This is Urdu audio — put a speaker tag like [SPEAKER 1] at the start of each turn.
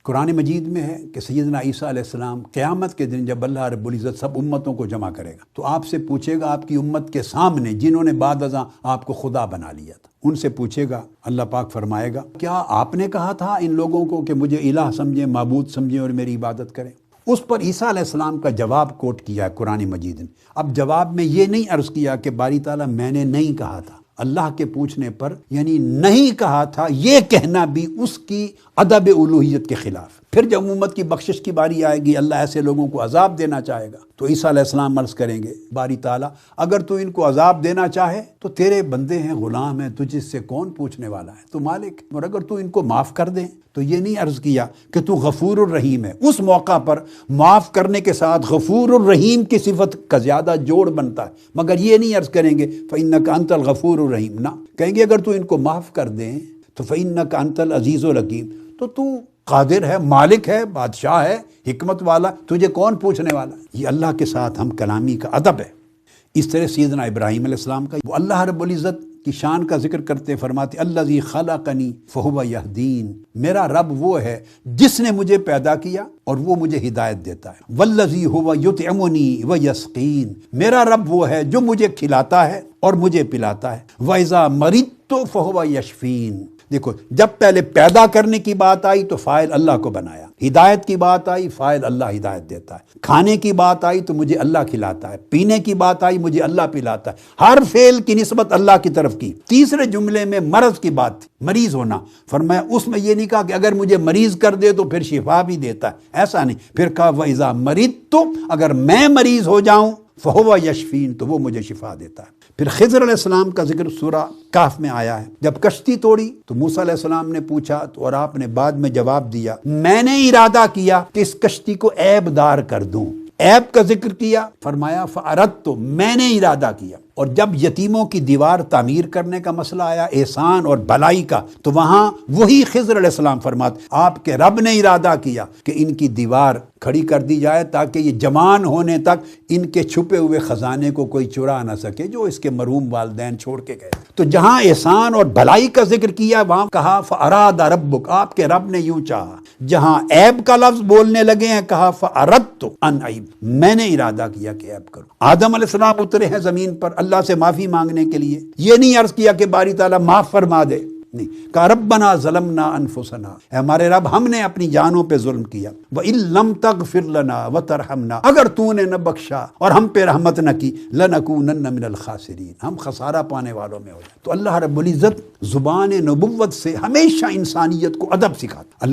[SPEAKER 1] قرآن مجید میں ہے کہ سیدنا عیسیٰ علیہ السلام قیامت کے دن جب اللہ رب العزت سب امتوں کو جمع کرے گا تو آپ سے پوچھے گا، آپ کی امت کے سامنے جنہوں نے بعد ازاں آپ کو خدا بنا لیا تھا، ان سے پوچھے گا، اللہ پاک فرمائے گا کیا آپ نے کہا تھا ان لوگوں کو کہ مجھے الہ سمجھیں، معبود سمجھیں اور میری عبادت کریں؟ اس پر عیسیٰ علیہ السلام کا جواب کوٹ کیا ہے قرآن مجید نے۔ اب جواب میں یہ نہیں عرض کیا کہ باری تعالیٰ میں نے نہیں کہا تھا، اللہ کے پوچھنے پر یعنی نہیں کہا تھا یہ کہنا بھی اس کی ادب الوہیت کے خلاف۔ پھر جب امت کی بخشش کی باری آئے گی، اللہ ایسے لوگوں کو عذاب دینا چاہے گا تو عیسیٰ علیہ السلام عرض کریں گے، باری تعالیٰ اگر تو ان کو عذاب دینا چاہے تو تیرے بندے ہیں، غلام ہیں، تجھ سے کون پوچھنے والا ہے، تو مالک، اور اگر تو ان کو معاف کر دیں تو یہ نہیں عرض کیا کہ تو غفور الرحیم ہے۔ اس موقع پر معاف کرنے کے ساتھ غفور الرحیم کی صفت کا زیادہ جوڑ بنتا ہے، مگر یہ نہیں عرض کریں گے فَإِنَّكَ أَنْتَ الْغَفُورُ الرَّحِيمُ، نہ کہیں گے اگر تو ان کو معاف کر دیں تو فَإِنَّكَ أَنْتَ الْعَزِيزُ الْحَكِيمُ، تو قادر ہے، مالک ہے، بادشاہ ہے، حکمت والا، تجھے کون پوچھنے والا؟ یہ اللہ کے ساتھ ہم کلامی کا ادب ہے۔ اس طرح سیدنا ابراہیم علیہ السلام کا وہ اللہ رب العزت کی شان کا ذکر کرتے فرماتے الذی خلقنی فہو یہدین، میرا رب وہ ہے جس نے مجھے پیدا کیا اور وہ مجھے ہدایت دیتا ہے۔ والذی ہو یطعمنی ویسقین، میرا رب وہ ہے جو مجھے کھلاتا ہے اور مجھے پلاتا ہے۔ واذا مرضت فہو یشفین، دیکھو جب پہلے پیدا کرنے کی بات آئی تو فاعل اللہ کو بنایا، ہدایت کی بات آئی فاعل اللہ ہدایت دیتا ہے، کھانے کی بات آئی تو مجھے اللہ کھلاتا ہے، پینے کی بات آئی مجھے اللہ پلاتا ہے، ہر فعل کی نسبت اللہ کی طرف کی۔ تیسرے جملے میں مرض کی بات تھی، مریض ہونا، فرمایا اس میں یہ نہیں کہا کہ اگر مجھے مریض کر دے تو پھر شفا بھی دیتا ہے، ایسا نہیں، پھر کہا وَإِذَا مَرِضْتُ، اگر میں مریض ہو جاؤں فَهُوَ يَشْفِينِ، تو وہ مجھے شفا دیتا ہے۔ پھر خضر علیہ السلام کا ذکر سورہ کہف میں آیا ہے، جب کشتی توڑی تو موسیٰ علیہ السلام نے پوچھا تو اور آپ نے بعد میں جواب دیا، میں نے ارادہ کیا کہ اس کشتی کو عیب دار کر دوں، عیب کا ذکر کیا، فرمایا فَأَرَدْتُ، میں نے ارادہ کیا۔ اور جب یتیموں کی دیوار تعمیر کرنے کا مسئلہ آیا، احسان اور بھلائی کا، تو وہاں وہی خضر علیہ السلام فرماتے آپ کے رب نے ارادہ کیا کہ ان کی دیوار کھڑی کر دی جائے تاکہ یہ جوان ہونے تک ان کے چھپے ہوئے خزانے کو کوئی چرا نہ سکے جو اس کے مرحوم والدین چھوڑ کے گئے۔ تو جہاں احسان اور بھلائی کا ذکر کیا وہاں کہا فَأَرَادَ رَبُّكَ، آپ کے رب نے یوں چاہا۔ جہاں عیب کا لفظ بولنے لگے ہیں کہا فَأَرَدْتُ أَنْ أَعِيبَ، میں نے ارادہ کیا کہ عیب کروں۔ آدم علیہ السلام اترے ہیں زمین پر اللہ سے معافی مانگنے کے لیے، یہ نہیں عرض کیا کہ باری تعالیٰ معاف فرما دے، نہیں کہا ربنا ظلمنا انفسنا، اے ہمارے رب ہم نے اپنی جانوں پہ ظلم کیا، وَإِن لَمْ تَغْفِرْ لَنَا وَتَرْحَمْنَا، اگر تو نے نہ بخشا اور ہم پہ رحمت نہ کی لَنَكُونَنَّ مِنَ الْخَاسِرِينَ، ہم خسارہ پانے والوں میں ہو جائیں۔ تو اللہ رب العزت زبان نبوت سے ہمیشہ انسانیت کو ادب سکھاتا۔